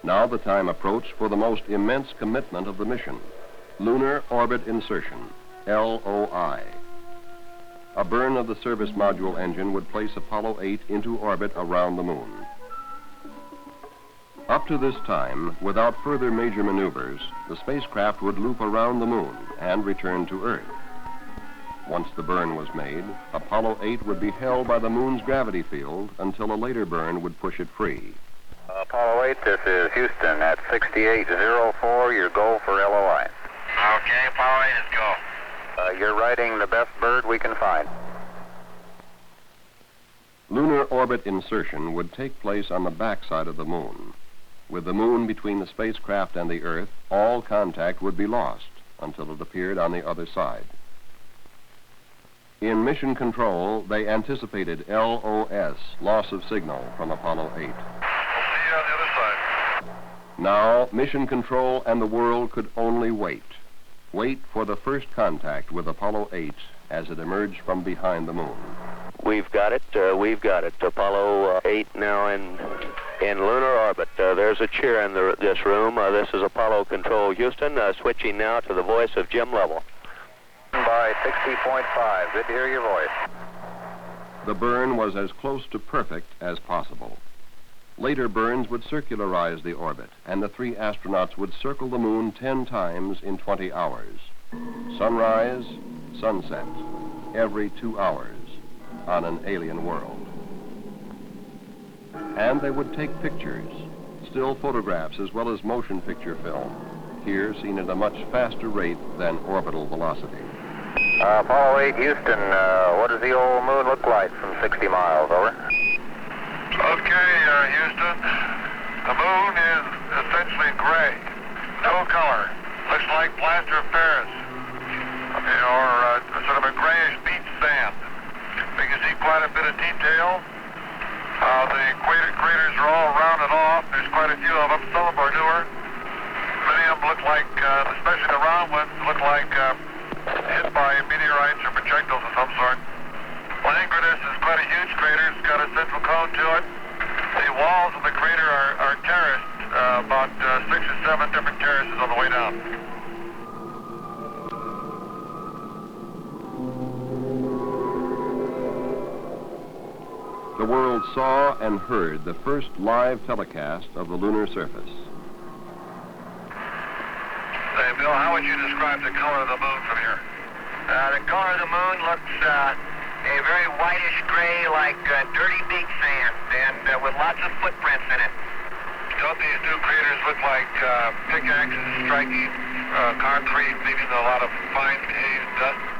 Now the time approached for the most immense commitment of the mission, lunar orbit insertion, LOI. A burn of the service module engine would place Apollo 8 into orbit around the moon. Up to this time, without further major maneuvers, the spacecraft would loop around the moon and return to Earth. Once the burn was made, Apollo 8 would be held by the moon's gravity field until a later burn would push it free. Apollo 8, this is Houston at 6804, your goal for LOI. Okay, Apollo 8, let's go. You're riding the best bird we can find. Lunar orbit insertion would take place on the backside of the moon. With the moon between the spacecraft and the Earth, all contact would be lost until it appeared on the other side. In mission control, they anticipated LOS, loss of signal, from Apollo 8. We'll see you on the other side. Now, mission control and the world could only wait. Wait for the first contact with Apollo 8 as it emerged from behind the moon. We've got it. Apollo 8 now in lunar orbit. There's a cheer in this room. This is Apollo Control Houston, switching now to the voice of Jim Lovell. By 60.5, good to hear your voice. The burn was as close to perfect as possible. Later burns would circularize the orbit, and the three astronauts would circle the moon 10 times in 20 hours. Sunrise, sunset, every 2 hours on an alien world. And they would take pictures, still photographs as well as motion picture film, here seen at a much faster rate than orbital velocity. Apollo 8, Houston, what does the old moon look like from 60 miles, over? Okay, Houston. The moon is essentially gray. No color. Looks like plaster of Paris. Or sort of a grayish beach sand. We can see quite a bit of detail. The craters are all rounded off. There's quite a few of them. Some of them are newer. Many of them look like, especially the round ones, look like hit by meteorites or projectiles of some sort. Langrenus is quite a huge crater. It's got a central cone to it. The walls of the crater are terraced, about 6 or 7 different terraces on the way down. The world saw and heard the first live telecast of the lunar surface. Hey, Bill, how would you describe the color of the moon from here? The color of the moon looks a very whitish gray, like dirty beach sand, and with lots of footprints in it. Don't these new craters look like pickaxes striking concrete, leaving a lot of fine haze dust?